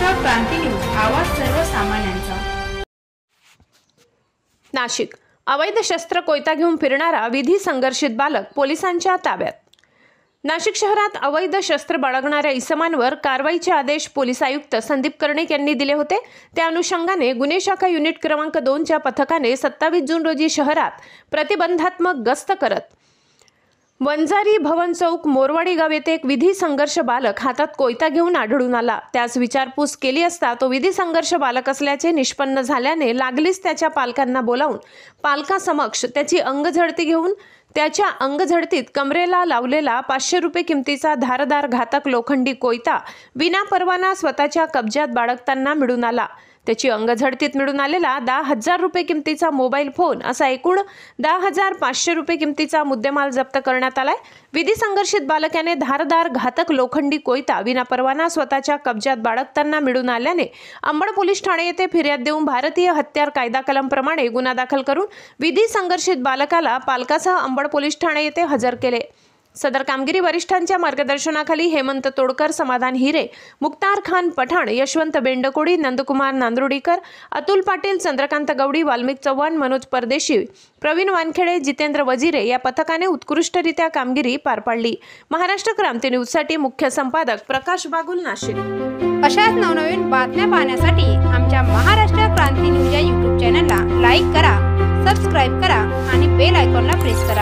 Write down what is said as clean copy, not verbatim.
महाराष्ट्र क्रांती news, आवाज सर्वसामान्यांचा। नाशिक अवैध शस्त्र कोयता घेऊन फिरणारा विधी संघर्षित बालक पोलिसांच्या ताब्यात। नाशिक शहरात अवैध शस्त्र बाळगणाऱ्या इसमांवर कारवाईचे आदेश पोलीस आयुक्त संदीप कर्णिक यांनी दिले होते। त्या अनुषंगाने गुन्हे शाखा युनिट क्रमांक 2 च्या पथकाने 27 जून रोजी शहरात प्रतिबंधात्मक गस्त करत वंजारी भवन चौक मोरवाडी गाव येथे एक विधी संघर्ष बालक हातात कोयता घेऊन आढळून आला। त्यास विचारपूस केली असता तो विधी संघर्ष बालक असल्याचे निष्पन्न झाल्याने लागलीच त्याच्या पालकांना बोलावून पालकासमक्ष त्याची अंगझडती घेऊन त्याच्या अंगझडतीत कमरेला लावलेला 500 रुपये किमतीचा धारदार घातक लोखंडी कोयता विना परवाना स्वतःच्या कब्जात बाळगताना मिळून आला। त्याची अंगझडतीत मिळून आलेला 10,000 रुपये किमतीचा मोबाईल फोन असा एकूण 10,500 रुपये किमतीचा मुद्देमाल जप्त करण्यात आलाय। विधी संघर्षित बालकाने धारदार घातक लोखंडी कोयता विना परवाना स्वतःच्या कब्जात बाळगताना मिळून आल्याने अंबड पोलीस ठाणे येथे फिर्याद देऊन भारतीय हत्यार कायदा कलम प्रमाणे गुन्हा दाखल करून विधी संघर्षित बालकाला पालकासह अंबड पोलीस ठाणे येथे हजर केले। सदर कामगिरी वरिष्ठांच्या मार्गदर्शनाखाली हेमंत तोडकर, समाधान हिरे, मुक्तार खान पठाण, यशवंत बेंडकोडी, नंदकुमार नांदुर्डीकर, अतुल पाटील, चंद्रकांत गवडी, वाल्मिक चव्हाण, मनोज परदेशी, प्रवीण वानखेडे, जितेंद्र वजिरे या पथकाने उत्कृष्टरित्या कामगिरी पार पाडली। महाराष्ट्र क्रांती न्यूजसाठी मुख्य संपादक प्रकाश बागुल, नाशिक। अशाच नवनवीन बातम्या पाहण्यासाठी आमच्या महाराष्ट्र क्रांती न्यूज या YouTube चॅनलला लाईक करा, सबस्क्राइब करा आणि बेल आयकॉनला प्रेस करा।